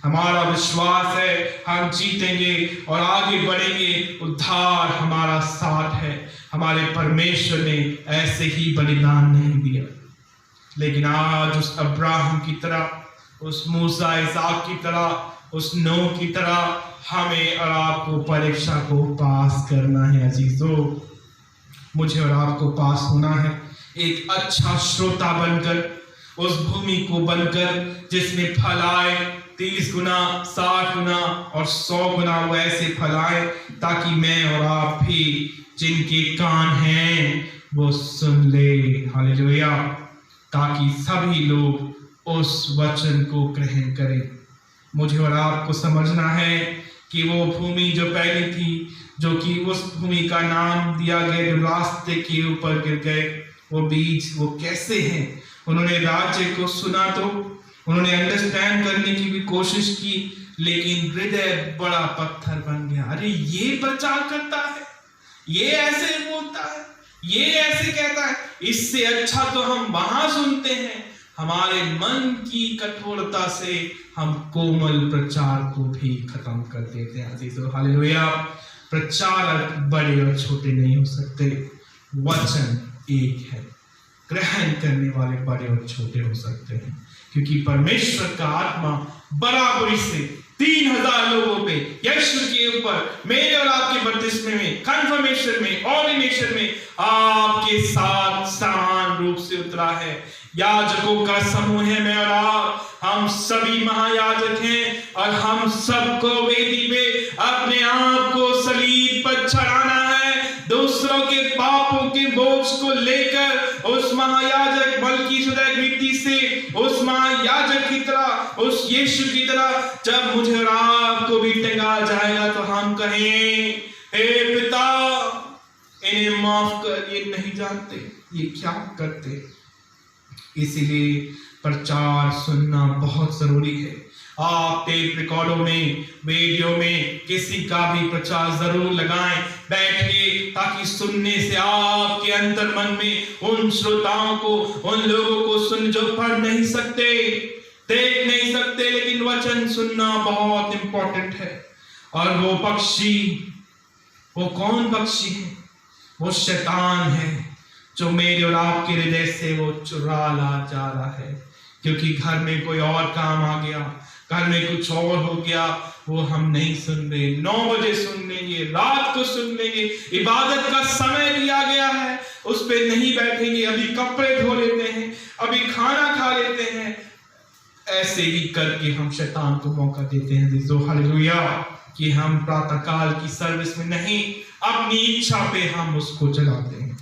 हमारा विश्वास है हम जीतेंगे और आगे बढ़ेंगे। उद्धार हमारा साथ है। हमारे परमेश्वर ने ऐसे ही बलिदान नहीं दिया, लेकिन आज उस अब्राहम की तरह, उस मूसा इसहाक की तरह, उस नूह की तरह हमें और आपको परीक्षा को पास करना है। अजीजों, मुझे और आपको पास होना है एक अच्छा श्रोता बनकर, उस भूमि को बनकर जिसमें फल आए 30 गुना, 60 गुना और 100 गुना वो ऐसे फल आए, ताकि मैं और आप भी जिनके कान हैं वो सुन ले। हालेलुया। ताकि सभी लोग उस वचन को ग्रहण करें। मुझे और आपको समझना है कि वो भूमि जो पहले थी, जो कि उस भूमि का नाम दिया गया जो रास्ते के ऊपर गिर गए, वो बीज वो कैसे हैं। उन्होंने राज्य को सुना, तो उन्होंने अंडरस्टैंड करने की भी कोशिश की, लेकिन हृदय बड़ा पत्थर बन गया। अरे ये प्रचार करता है, ये ऐसे बोलता है, ये ऐसे कहता है, इससे अच्छा तो हम वहां सुनते हैं। हमारे मन की कठोरता से हम कोमल प्रचार को भी खत्म कर देते हैं। अजीजों, हालेलुया। प्रचारक बड़े और छोटे नहीं हो सकते, वचन एक है। ग्रहण करने वाले बड़े और छोटे हो सकते हैं, क्योंकि परमेश्वर का आत्मा बराबरी से 3000 लोगों पे, यीशु के ऊपर, मेरे और आपके बपतिस्मे में, कन्फर्मेशन में, ऑर्डिनेशन में आपके साथ समान रूप से उतरा है। याजकों का समूह है मैं और आप, हम सभी महायाजक हैं, और हम सबको वेदी पे अपने आप को सलीब पर चढ़ाना है। दूसरों के पापों के बोझ को लेकर उस महायाजक मल्कीशेदेक रीति से, उस महायाजक की तरह, उस यीशु की तरह जब मुझे और आपको भी टंगा जाएगा, तो हम कहें, हे पिता इन्हें माफ कर, ये नहीं जानते ये क्या करते। इसीलिए प्रचार सुनना बहुत जरूरी है। आप टेप रिकॉर्डों में, वीडियो में किसी का भी प्रचार जरूर लगाएं, बैठिए, ताकि सुनने से आपके अंतर मन में उन श्रोताओं को, उन लोगों को सुन जो पढ़ नहीं सकते, देख नहीं सकते, लेकिन वचन सुनना बहुत इंपॉर्टेंट है। और वो पक्षी, वो कौन पक्षी है? वो शैतान है, जो मेरे और आपके हृदय से वो चुरा ला जा रहा है, क्योंकि घर में कोई और काम आ गया, घर में कुछ और हो गया, वो हम नहीं सुन रहे। 9 बजे सुन लेंगे, रात को सुन लेंगे, इबादत का समय दिया गया है उस पे नहीं बैठेंगे, अभी कपड़े धो लेते हैं, अभी खाना खा लेते हैं। ऐसे ही करके हम शैतान को मौका देते हैं। हालेलुया। कि हम प्रातःकाल की सर्विस में नहीं, अपनी इच्छा पे हम उसको चलाते हैं।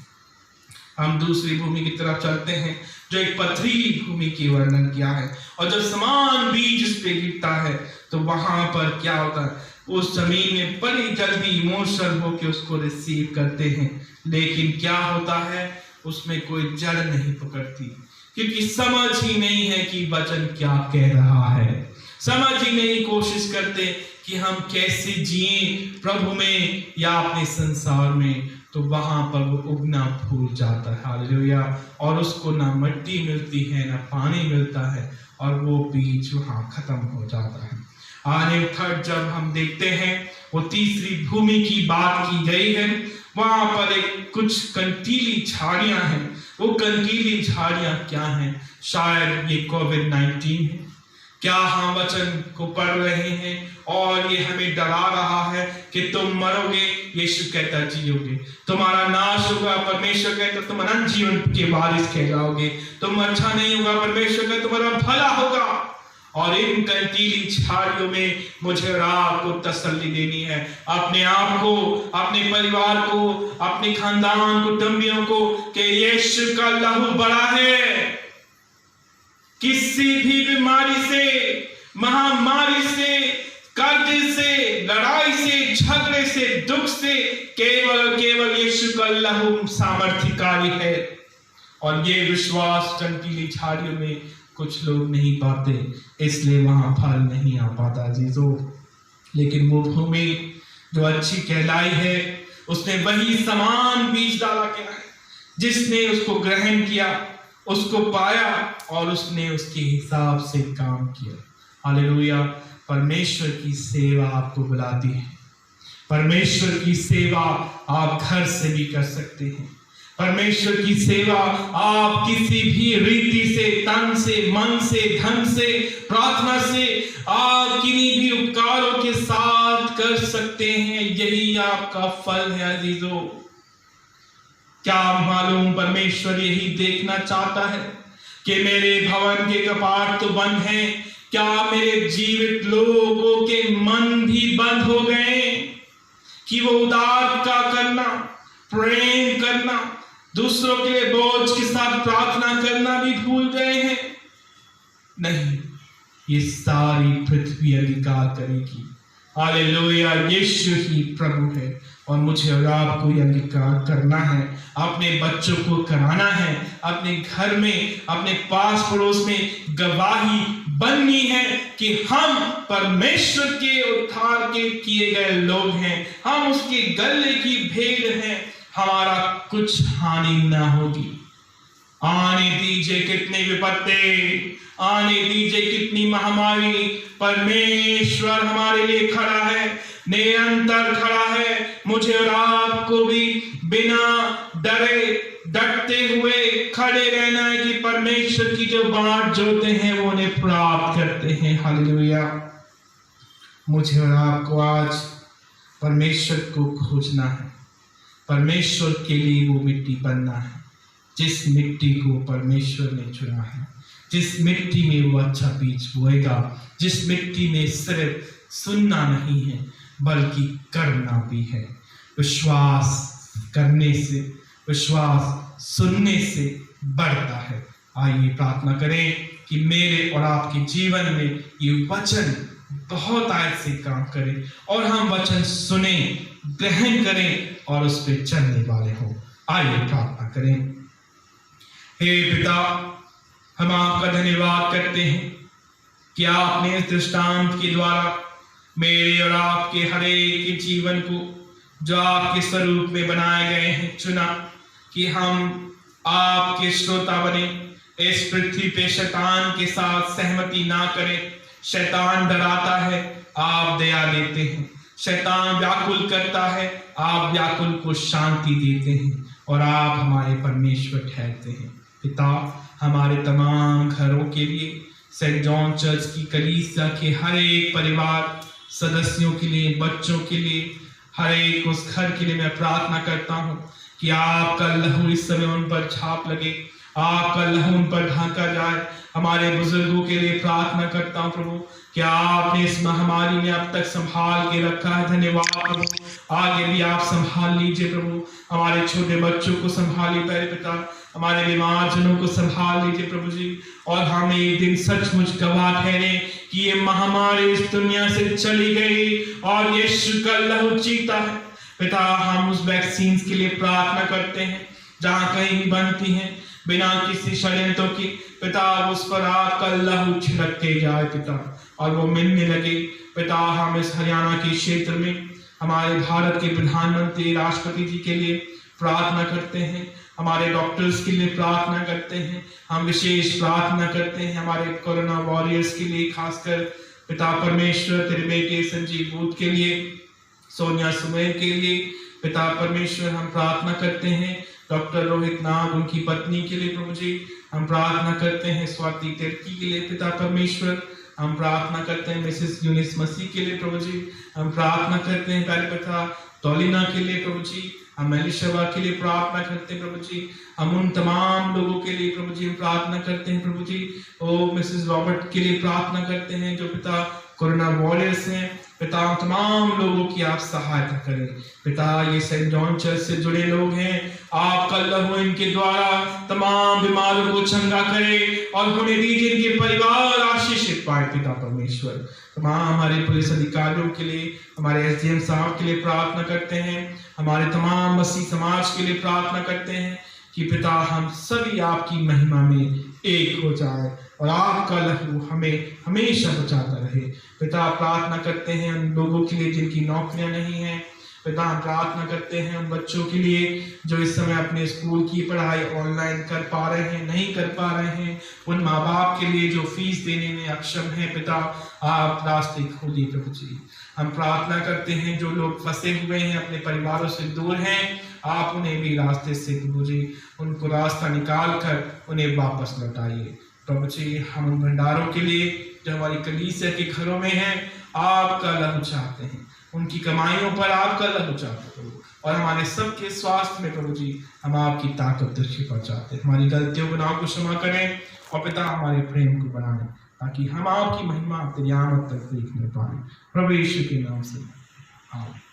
हम दूसरी भूमि की तरफ चलते हैं जो एक पथरीली भूमि की वर्णन किया है, और जब समान बीज उस पे गिरता है तो वहां पर क्या होता है, उस जमीन में बड़ी जल्दी इमोशनल होकर उसको रिसीव करते हैं, लेकिन क्या होता है, उसमें कोई जड़ नहीं पकड़ती, क्योंकि समझ ही नहीं है कि वचन क्या कह रहा है। समझ ही नहीं कोशिश करते कि हम कैसे जिए प्रभु में या अपने संसार में, तो वहां पर वो उगना भूल जाता है। हालेलुया। और उसको ना मिट्टी मिलती है, ना पानी मिलता है, और वो बीज वहां खत्म हो जाता है। आने थर्ड जब हम देखते हैं, वो तीसरी भूमि की बात की गई है, वहां पर एक कुछ कंटीली झाड़ियां हैं। वो कंटीली झाड़ियां क्या हैं? शायद ये कोविड-19 है, क्या हम वचन को पढ़ रहे हैं और ये हमें डरा रहा है कि तुम मरोगे, यीशु कहता जियोगे, तुम्हारा नाश होगा, परमेश्वर कहता तुम अनंत जीवन के वारिस कहलाओगे, तुम अच्छा नहीं होगा, परमेश्वर कहता तुम्हारा भला होगा। और इन कंटीली झाड़ियों में मुझे और आपको तसल्ली देनी है, अपने आप को, अपने परिवार को, अपने खानदान कुटुंबियों को, कि यीशु का लहू बड़ा है। किसी भी बीमारी से, महामारी से, कर्ज से, लड़ाई से, झगड़े से, दुख से, केवल केवल यीशु का लहू सामर्थ्यकारी है। और ये विश्वास कंटीली झाड़ियों में कुछ लोग नहीं पाते, इसलिए वहां फल नहीं आ पाता जीजो। लेकिन वो भूमि जो अच्छी कहलाई है, उसने वही समान बीज डाला क्या है, जिसने उसको ग्रहण किया, उसको पाया और उसने उसके हिसाब से काम किया। हालेलुया। परमेश्वर की सेवा आपको बुलाती है। परमेश्वर की सेवा आप घर से भी कर सकते हैं। परमेश्वर की सेवा आप किसी भी रीति से, तन से, मन से, धन से, प्रार्थना से, आप किन्हीं भी उपकारों के साथ कर सकते हैं। यही आपका फल है अजीजों। क्या मालूम परमेश्वर यही देखना चाहता है कि मेरे भवन के कपाट तो बंद हैं, क्या मेरे जीवित लोगों के मन भी बंद हो गए कि वो उदारता करना, प्रेम करना, दूसरों के लिए बोझ के साथ प्रार्थना करना भी भूल गए हैं? नहीं, ये सारी पृथ्वी अंगीकार करेगी। हालेलुया। यीशु ही प्रभु है और मुझे और आपको ये अंगीकार करना है, अपने बच्चों को कराना है, अपने घर में, अपने पास पड़ोस में गवाही बननी है कि हम परमेश्वर के उद्धार के किए गए लोग हैं, हम उसके गले की भेड़ हैं, हमारा कुछ हानि ना होगी। आने दीजिए कितने विपत्ति, आने दीजिए कितनी महामारी, परमेश्वर हमारे लिए खड़ा है, निरंतर खड़ा है। मुझे और आपको भी बिना डरे, डरते हुए खड़े रहना है कि परमेश्वर की जो बाट जोते हैं वो उन्हें प्राप्त करते हैं। हालेलुया। मुझे और आपको आज परमेश्वर को खोजना है, परमेश्वर के लिए वो मिट्टी बनना है जिस मिट्टी को परमेश्वर ने चुना है, जिस मिट्टी में वो अच्छा बीज बोएगा, जिस मिट्टी में सिर्फ सुनना नहीं है बल्कि करना भी है। विश्वास करने से, विश्वास सुनने से बढ़ता है। आइए प्रार्थना करें कि मेरे और आपके जीवन में ये वचन बहुत आयत से काम करे और हम वचन सुने, ग्रहण करें और उस पर चलने वाले हो। आइए प्रार्थना करें। हे पिता, हम आपका धन्यवाद करते हैं कि आपने इस दृष्टांत के द्वारा मेरे और आपके हर एक के जीवन को जो आपके स्वरूप में बनाए गए हैं चुना कि हम आपके श्रोता बने, इस पृथ्वी पे शैतान के साथ सहमति ना करें। शैतान डराता है, आप दया देते हैं। शैतान व्याकुल करता है, आप व्याकुल को शांति देते हैं और आप हमारे परमेश्वर ठहरते हैं। पिता, हमारे तमाम घरों के लिए, सेंट जॉन चर्च की कलीसिया के हर एक परिवार सदस्यों के लिए, बच्चों के लिए, हर एक उस घर के लिए मैं प्रार्थना करता हूँ कि आपका लहू इस समय उन पर छाप लगे, आपका लहू उन पर ढांका जाए। हमारे बुजुर्गों के लिए प्रार्थना करता हूँ प्रभु कि आपने इस महामारी में अब तक संभाल के रखा है, धन्यवाद प्रभु। आगे भी आप संभाल लीजिए प्रभु, हमारे छोटे बच्चों को संभालिए प्यारे पिता, हमारे बीमार जनों को संभाल लीजिए प्रभु जी। और हम एक दिन सचमुच गवाह ठहरे कि ये महामारी इस दुनिया से चली गई और यीशु का लहू जीता है। पिता, हम उस वैक्सीन के लिए प्रार्थना करते हैं जहाँ कहीं भी बनती हैं बिना किसी षड्यंत्र की, पिता उस पर आपका लहू छिड़के जाए पिता और वो मिलने लगे। पिता, हम इस हरियाणा के क्षेत्र में हमारे भारत के प्रधानमंत्री, राष्ट्रपति जी के लिए प्रार्थना करते हैं, हमारे डॉक्टर्स के लिए प्रार्थना करते हैं, हम विशेष प्रार्थना करते हैं हमारे कोरोना वॉरियर्स के लिए, खासकर पिता परमेश्वर तेरे बेटे संजीव बूथ के लिए, सोनिया सुमेर के लिए। पिता परमेश्वर, हम प्रार्थना करते हैं डॉक्टर रोहित नाग, उनकी पत्नी के लिए प्रभु जी। हम प्रार्थना करते हैं स्वाति तिर्की के लिए पिता परमेश्वर। हम प्रार्थना करते हैं मिसेस यूनिस मसीह के लिए प्रभु जी। हम प्रार्थना करते हैं प्यारे पिता तौलिना के लिए प्रभु जी। हम एलिशबा के लिए प्रार्थना करते हैं प्रभु जी। हम उन तमाम लोगों के लिए प्रभु जी हम प्रार्थना करते हैं प्रभु जी। ओ मिसेस रॉबर्ट के लिए प्रार्थना करते हैं जो पिता कोरोना वॉरियर्स हैं। पिता तमाम लोगों की आप सहायता करें पिता। ये सेंट जॉन चर्च से जुड़े लोग हैं, आपका लहू इनके द्वारा तमाम बीमारों को चंगा करे और उन्हें दीजिए इनके परिवार आशीषित पाए पिता परमेश्वर। तमाम हमारे पुलिस अधिकारियों के लिए, हमारे एसडीएम साहब के लिए प्रार्थना करते हैं, हमारे तमाम मसीह समाज के लिए प्रार्थना करते हैं कि पिता हम सभी आपकी महिमा में एक हो जाए और आपका लहू हमें हमेशा बचाता रहे पिता। प्रार्थना करते हैं उन लोगों के लिए जिनकी नौकरियां नहीं हैं पिता। हम प्रार्थना करते हैं उन बच्चों के लिए जो इस समय अपने स्कूल की पढ़ाई ऑनलाइन कर पा रहे हैं, नहीं कर पा रहे हैं। उन माँ बाप के लिए जो फीस देने में अक्षम है पिता, आप रास्ते खोलिए प्रभु जी। हम प्रार्थना करते हैं जो लोग फंसे हुए हैं अपने परिवारों से दूर हैं, आप उन्हें भी रास्ते से प्रभु जी उनको रास्ता निकाल कर उन्हें वापस लौटाइए प्रभु जी। हम उन भंडारों के लिए जो हमारी कलीसिया के घरों में हैं, आपका लहू चाहते हैं, उनकी कमाइयों पर आपका लहू चाहते हो और हमारे सबके स्वास्थ्य में प्रभु जी हम आपकी ताकत दृष्टि पर चाहते हैं। हमारी गलतियों गुनाहों को क्षमा करें और पिता हमारे प्रेम को बढ़ाएं ताकि हम आपकी महिमा तेरी आमद तक देखने पाए प्रभु यीशु के नाम से आमीन।